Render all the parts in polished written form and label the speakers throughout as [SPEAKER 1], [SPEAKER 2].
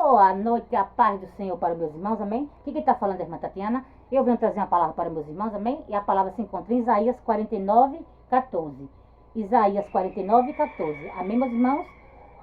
[SPEAKER 1] Boa noite, a paz do Senhor para meus irmãos, amém? Aqui quem está falando é a irmã Tatiana. Eu venho trazer uma palavra para meus irmãos, amém? E a palavra se encontra em Isaías 49, 14. Isaías 49, 14. Amém, meus irmãos?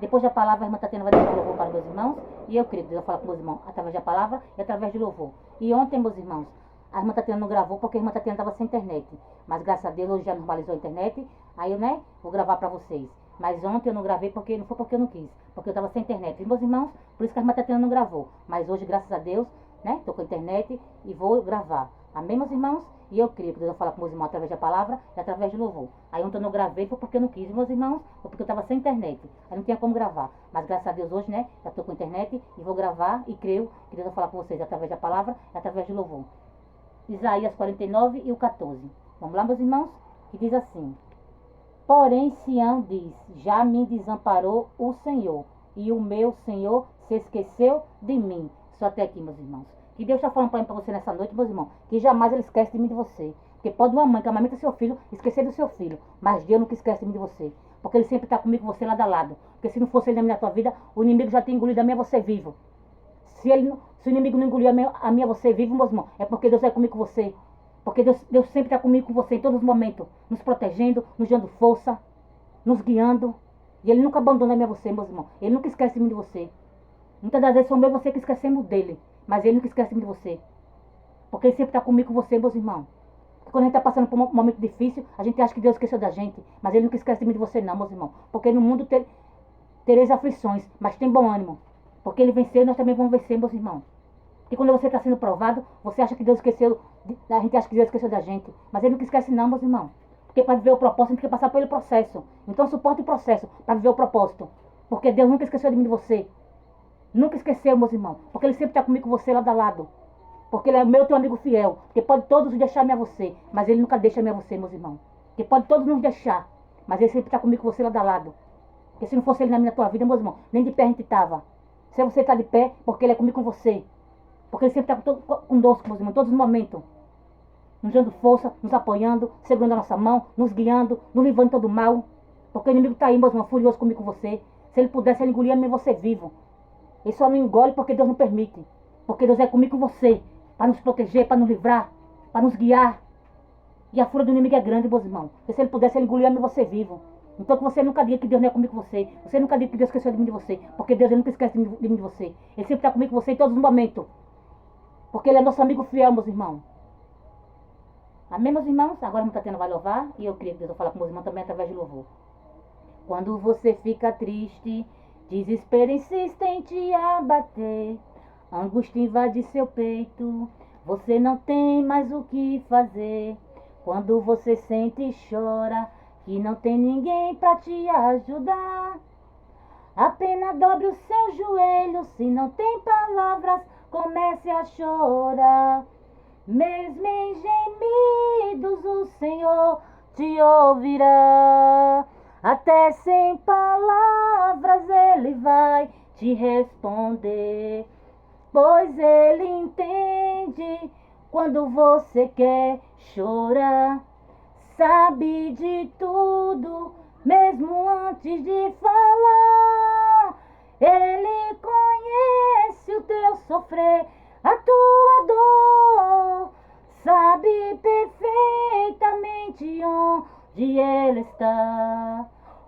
[SPEAKER 1] Depois da palavra, a irmã Tatiana vai deixar o louvor para meus irmãos. E eu creio que Deus vai falar com meus irmãos através da palavra e através do louvor. E ontem, meus irmãos, a irmã Tatiana não gravou porque a irmã Tatiana estava sem internet. Mas graças a Deus, hoje já normalizou a internet. Aí eu, vou gravar para vocês. Mas ontem eu não gravei porque não foi porque eu não quis, porque eu estava sem internet. E meus irmãos, por isso que a irmã Tatiana não gravou. Mas hoje, graças a Deus, estou com a internet e vou gravar. Amém, meus irmãos? E eu creio que Deus vai falar com meus irmãos através da palavra e através do louvor. Aí ontem eu não gravei foi porque eu não quis, meus irmãos, foi porque eu estava sem internet. Aí não tinha como gravar. Mas graças a Deus hoje, já estou com internet e vou gravar e creio que Deus vai falar com vocês através da palavra e através do louvor. Isaías 49 e o 14. Vamos lá, meus irmãos? Que diz assim: Porém, Sião diz, já me desamparou o Senhor, e o meu Senhor se esqueceu de mim. Só até aqui, meus irmãos. Que Deus está falando para você nessa noite, meus irmãos, que jamais Ele esquece de mim e de você. Porque pode uma mãe que amamenta seu filho esquecer do seu filho, mas Deus nunca esquece de mim e de você. Porque Ele sempre está comigo, você lado a lado. Porque se não fosse Ele na tua vida, o inimigo já tinha engolido a minha, você vivo. Se o inimigo não engoliu a minha, você vivo, meus irmãos, é porque Deus é comigo com você. Porque Deus sempre está comigo com você em todos os momentos, nos protegendo, nos dando força, nos guiando. E Ele nunca abandona a mim e você, meus irmãos. Ele nunca esquece de mim de você. Muitas das vezes somos eu e você que esquecemos dele, mas Ele nunca esquece de mim de você. Porque Ele sempre está comigo com você, meus irmãos. Quando a gente está passando por um momento difícil, a gente acha que Deus esqueceu da gente, mas Ele nunca esquece de mim de você não, meus irmãos. Porque no mundo tereis aflições, mas tem bom ânimo. Porque Ele venceu, nós também vamos vencer, meus irmãos. E quando você está sendo provado, você acha que Deus esqueceu, a gente acha que Deus esqueceu da gente. Mas Ele nunca esquece não, meus irmãos. Porque para viver o propósito, a gente tem que passar pelo processo. Então suporte o processo para viver o propósito. Porque Deus nunca esqueceu de mim e de você. Nunca esqueceu, meus irmãos. Porque Ele sempre está comigo, com você, lado a lado. Porque Ele é meu teu amigo fiel. Porque pode todos deixar-me a você, mas Ele nunca deixa-me a você, meus irmãos. Porque pode todos nos deixar, mas Ele sempre está comigo, com você, lado a lado. Porque se não fosse Ele na minha tua vida, meus irmãos, nem de pé a gente estava. Se você está de pé, porque Ele é comigo, com você. Porque Ele sempre está conosco, meus irmãos, em todos os momentos. Nos dando força, nos apoiando, segurando a nossa mão, nos guiando, nos livrando de todo mal. Porque o inimigo está aí, meus irmãos, furioso comigo, com você. Se ele pudesse, ele engolia a mim e você vivo. Ele só não engole porque Deus não permite. Porque Deus é comigo, com você. Para nos proteger, para nos livrar, para nos guiar. E a fúria do inimigo é grande, meus irmãos. Porque se ele pudesse, ele engolia a mim e você vivo. Então que você nunca diga que Deus não é comigo, com você. Você nunca diga que Deus esqueceu de mim, de você. Porque Deus nunca esquece de mim, de você. Ele sempre está comigo, com você, em todos os momentos. Porque Ele é nosso amigo fiel, meus irmãos. Amém, meus irmãos? Agora a irmã Tatiana vai louvar. E eu creio que Deus vai falar com meus irmãos também através de louvor. Quando você fica triste, desespero insiste em te abater. Angústia invade seu peito. Você não tem mais o que fazer. Quando você sente e chora, que não tem ninguém para te ajudar. Apenas dobre os seus joelhos. Se não tem palavras, comece a chorar. Mesmo em gemidos o Senhor te ouvirá. Até sem palavras Ele vai te responder. Pois Ele entende quando você quer chorar. Sabe de tudo, mesmo antes de falar. Ele conhece o teu sofrer, a tua dor. Sabe perfeitamente onde Ele está.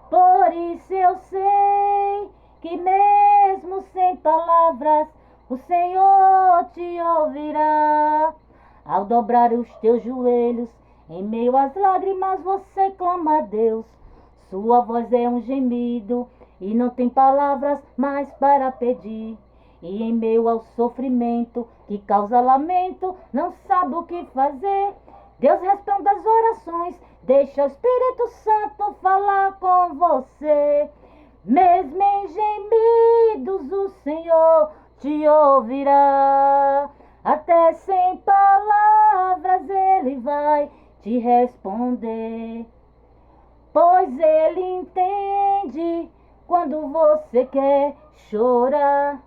[SPEAKER 1] Por isso eu sei que mesmo sem palavras o Senhor te ouvirá. Ao dobrar os teus joelhos, em meio às lágrimas você clama a Deus. Sua voz é um gemido e não tem palavras mais para pedir. E em meio ao sofrimento que causa lamento, não sabe o que fazer. Deus responde às orações, deixa o Espírito Santo falar com você. Mesmo em gemidos o Senhor te ouvirá. Até sem palavras Ele vai te responder. Pois Ele entende quando você quer chorar.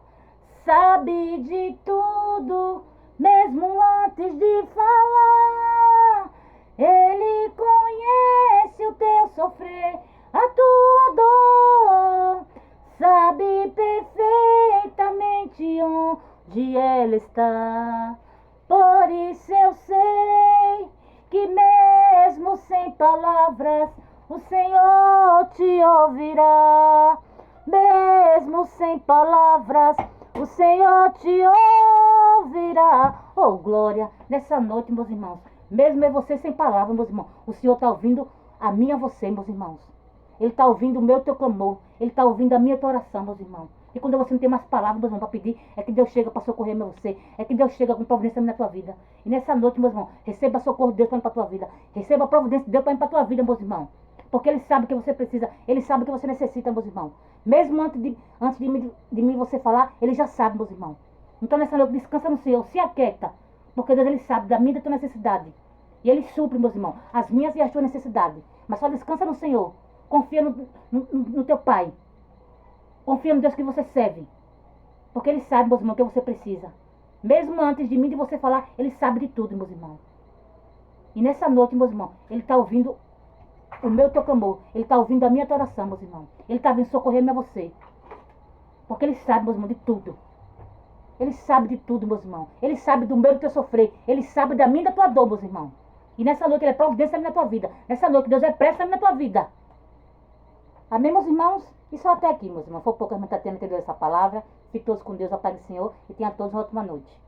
[SPEAKER 1] Sabe de tudo, mesmo antes de falar. Ele conhece o teu sofrer, a tua dor. Sabe perfeitamente onde ela está. Por isso eu sei que mesmo sem palavras o Senhor te ouvirá. Mesmo sem palavras o Senhor te ouvirá. Oh, glória, nessa noite, meus irmãos, mesmo é você sem palavras, meus irmãos, o Senhor está ouvindo a mim e a você, meus irmãos. Ele está ouvindo o meu teu clamor. Ele está ouvindo a minha tua oração, meus irmãos. E quando você não tem mais palavras, meus irmãos, para pedir, é que Deus chega para socorrer você. É que Deus chega com providência na tua vida. E nessa noite, meus irmãos, receba socorro de Deus para ir para a tua vida. Receba a providência de Deus para ir para a tua vida, meus irmãos. Porque Ele sabe que você precisa. Ele sabe que você necessita, meus irmãos. Mesmo antes de mim você falar, Ele já sabe, meus irmãos. Então nessa noite, descansa no Senhor. Se aquieta. Porque Deus, Ele sabe da minha e da tua necessidade. E Ele supre, meus irmãos, as minhas e as tuas necessidades. Mas só descansa no Senhor. Confia no teu Pai. Confia no Deus que você serve. Porque Ele sabe, meus irmãos, o que você precisa. Mesmo antes de mim de você falar, Ele sabe de tudo, meus irmãos. E nessa noite, meus irmãos, Ele está ouvindo o meu teu clamor. Ele está ouvindo a minha tua oração, meus irmãos. Ele está vindo socorrer-me a você. Porque Ele sabe, meus irmãos, de tudo. Ele sabe de tudo, meus irmãos. Ele sabe do meu e do teu sofrer. Ele sabe da minha e da tua dor, meus irmãos. E nessa noite Ele é providência na tua vida. Nessa noite Deus é pressa na tua vida. Amém, meus irmãos? E só até aqui, meus irmãos. Foi pouco a gente está tendo entendido essa palavra. Fique todos com Deus, a paz do Senhor. E tenha todos uma ótima noite.